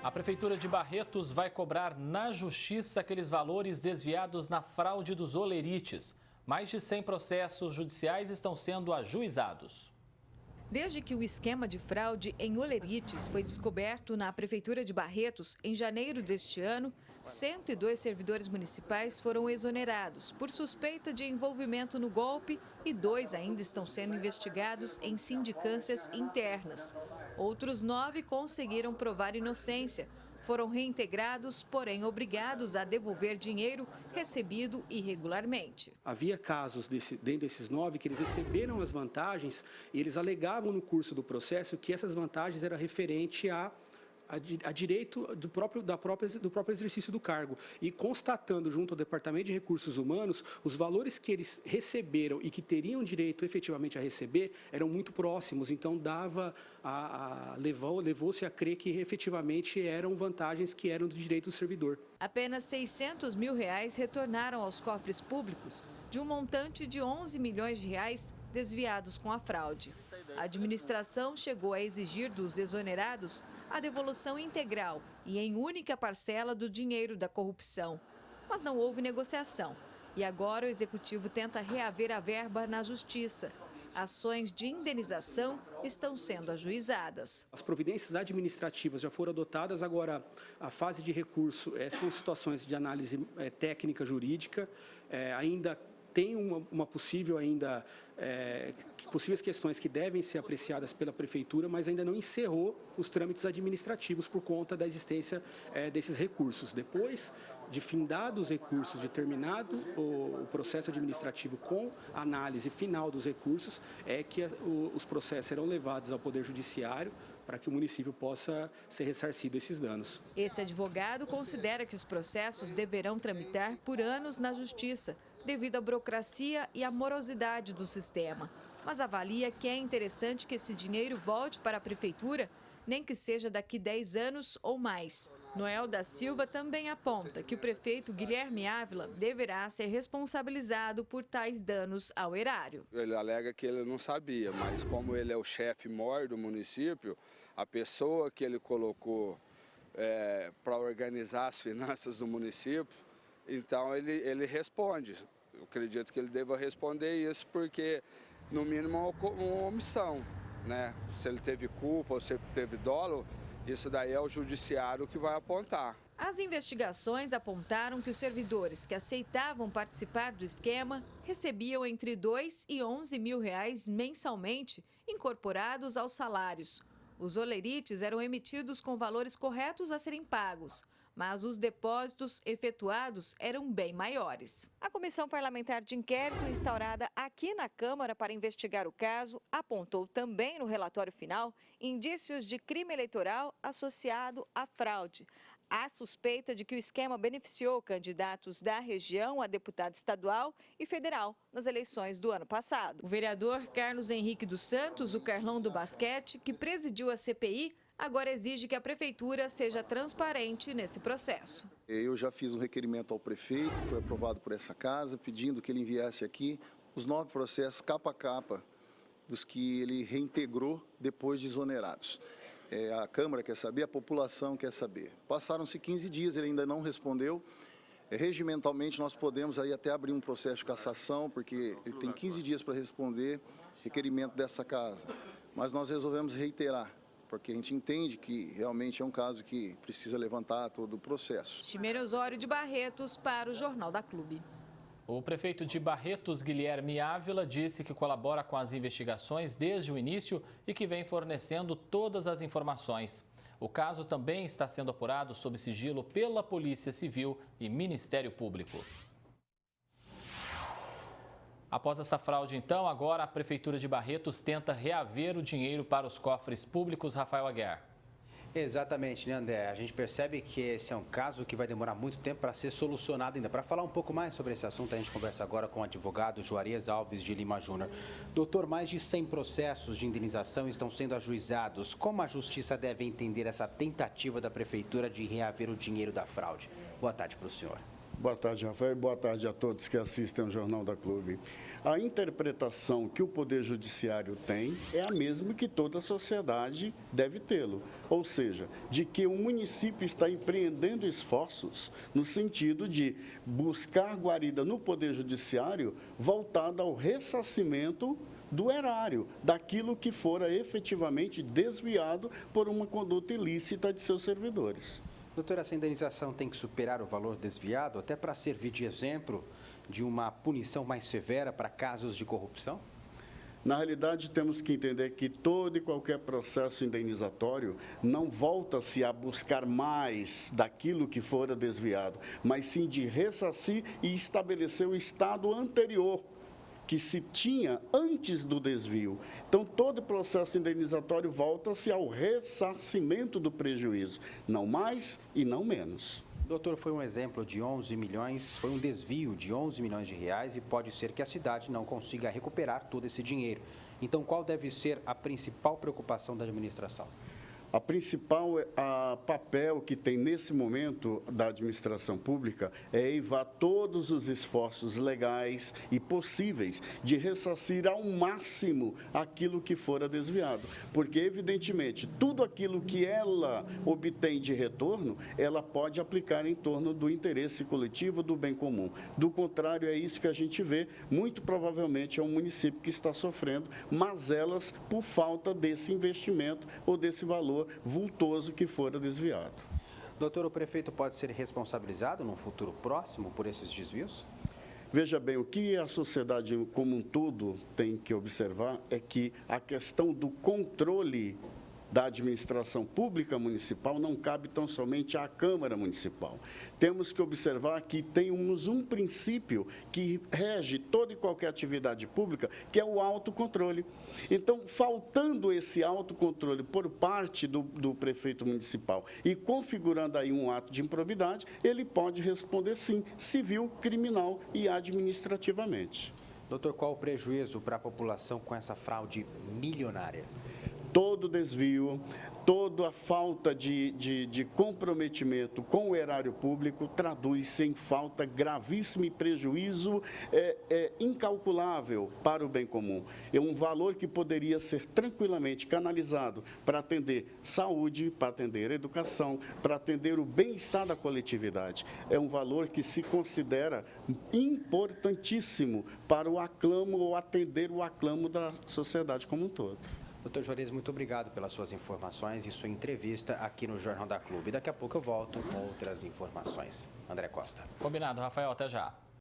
A Prefeitura de Barretos vai cobrar na Justiça aqueles valores desviados na fraude dos olerites. Mais de 100 processos judiciais estão sendo ajuizados. Desde que o esquema de fraude em olerites foi descoberto na Prefeitura de Barretos, em janeiro deste ano, 102 servidores municipais foram exonerados por suspeita de envolvimento no golpe e 2 ainda estão sendo investigados em sindicâncias internas. Outros 9 conseguiram provar inocência. Foram reintegrados, porém obrigados a devolver dinheiro recebido irregularmente. Havia casos dentro desses 9 que eles receberam as vantagens e eles alegavam no curso do processo que essas vantagens eram referentes a direito do próprio exercício do cargo. E constatando junto ao Departamento de Recursos Humanos, os valores que eles receberam e que teriam direito efetivamente a receber eram muito próximos. Então, levou-se a crer que efetivamente eram vantagens que eram do direito do servidor. Apenas R$600 mil retornaram aos cofres públicos, de um montante de R$11 milhões desviados com a fraude. A administração chegou a exigir dos exonerados a devolução integral e em única parcela do dinheiro da corrupção. Mas não houve negociação e agora o Executivo tenta reaver a verba na Justiça. Ações de indenização estão sendo ajuizadas. As providências administrativas já foram adotadas, agora a fase de recurso são situações de análise técnica jurídica, ainda tem uma possível possíveis questões que devem ser apreciadas pela Prefeitura, mas ainda não encerrou os trâmites administrativos por conta da existência desses recursos. Depois de findados os recursos, de terminado o processo administrativo com a análise final dos recursos, que os processos serão levados ao Poder Judiciário para que o município possa ser ressarcido esses danos. Esse advogado considera que os processos deverão tramitar por anos na Justiça, devido à burocracia e à morosidade do sistema. Mas avalia que é interessante que esse dinheiro volte para a Prefeitura, nem que seja daqui 10 anos ou mais. Noel da Silva também aponta que o prefeito Guilherme Ávila deverá ser responsabilizado por tais danos ao erário. Ele alega que ele não sabia, mas como ele é o chefe maior do município, a pessoa que ele colocou para organizar as finanças do município, então ele responde. Eu acredito que ele deva responder isso porque, no mínimo, é uma omissão, né? Se ele teve culpa ou se ele teve dolo, isso daí é o judiciário que vai apontar. As investigações apontaram que os servidores que aceitavam participar do esquema recebiam entre R$2 e R$11 mil mensalmente, incorporados aos salários. Os olerites eram emitidos com valores corretos a serem pagos, mas os depósitos efetuados eram bem maiores. A Comissão Parlamentar de Inquérito, instaurada aqui na Câmara para investigar o caso, apontou também no relatório final indícios de crime eleitoral associado à fraude. Há suspeita de que o esquema beneficiou candidatos da região a deputado estadual e federal nas eleições do ano passado. O vereador Carlos Henrique dos Santos, o Carlão do Basquete, que presidiu a CPI, agora exige que a Prefeitura seja transparente nesse processo. Eu já fiz um requerimento ao prefeito, foi aprovado por essa casa, pedindo que ele enviasse aqui os 9 processos capa a capa dos que ele reintegrou depois de exonerados. A Câmara quer saber, a população quer saber. Passaram-se 15 dias, ele ainda não respondeu. Regimentalmente, nós podemos aí até abrir um processo de cassação, porque ele tem 15 dias para responder requerimento dessa casa. Mas nós resolvemos reiterar, porque a gente entende que realmente é um caso que precisa levantar todo o processo. Ximeira Osório de Barretos para o Jornal da Clube. O prefeito de Barretos, Guilherme Ávila, disse que colabora com as investigações desde o início e que vem fornecendo todas as informações. O caso também está sendo apurado sob sigilo pela Polícia Civil e Ministério Público. Após essa fraude, então, agora a Prefeitura de Barretos tenta reaver o dinheiro para os cofres públicos. Rafael Aguiar. Exatamente, né, André? A gente percebe que esse é um caso que vai demorar muito tempo para ser solucionado ainda. Para falar um pouco mais sobre esse assunto, a gente conversa agora com o advogado Juarez Alves de Lima Júnior. Doutor, mais de 100 processos de indenização estão sendo ajuizados. Como a Justiça deve entender essa tentativa da Prefeitura de reaver o dinheiro da fraude? Boa tarde para o senhor. Boa tarde, Rafael, e boa tarde a todos que assistem ao Jornal da Clube. A interpretação que o Poder Judiciário tem é a mesma que toda a sociedade deve tê-lo, ou seja, de que o município está empreendendo esforços no sentido de buscar guarida no Poder Judiciário voltada ao ressarcimento do erário, daquilo que fora efetivamente desviado por uma conduta ilícita de seus servidores. Doutor, essa indenização tem que superar o valor desviado até para servir de exemplo de uma punição mais severa para casos de corrupção? Na realidade, temos que entender que todo e qualquer processo indenizatório não volta-se a buscar mais daquilo que fora desviado, mas sim de ressarcir e estabelecer o estado anterior que se tinha antes do desvio. Então, todo processo indenizatório volta-se ao ressarcimento do prejuízo, não mais e não menos. Doutor, foi um exemplo de 11 milhões, foi um desvio de 11 milhões de reais e pode ser que a cidade não consiga recuperar todo esse dinheiro. Então, qual deve ser a principal preocupação da administração? A principal papel que tem nesse momento da administração pública é eivar todos os esforços legais e possíveis de ressarcir ao máximo aquilo que fora desviado. Porque, evidentemente, tudo aquilo que ela obtém de retorno, ela pode aplicar em torno do interesse coletivo, do bem comum. Do contrário, é isso que a gente vê, muito provavelmente é um município que está sofrendo mazelas por falta desse investimento ou desse valor vultoso que fora desviado. Doutor, o prefeito pode ser responsabilizado num futuro próximo por esses desvios? Veja bem, o que a sociedade como um todo tem que observar é que a questão do controle da administração pública municipal não cabe tão somente à Câmara Municipal. Temos que observar que temos um princípio que rege toda e qualquer atividade pública, que é o autocontrole. Então, faltando esse autocontrole por parte do prefeito municipal e configurando aí um ato de improbidade, ele pode responder sim, civil, criminal e administrativamente. Doutor, qual o prejuízo para a população com essa fraude milionária? Todo desvio, toda a falta de comprometimento com o erário público traduz-se em falta gravíssima e prejuízo incalculável para o bem comum. É um valor que poderia ser tranquilamente canalizado para atender saúde, para atender educação, para atender o bem-estar da coletividade. É um valor que se considera importantíssimo para o aclamo ou atender o aclamo da sociedade como um todo. Doutor Juarez, muito obrigado pelas suas informações e sua entrevista aqui no Jornal da Clube. Daqui a pouco eu volto com outras informações. André Costa. Combinado, Rafael. Até já.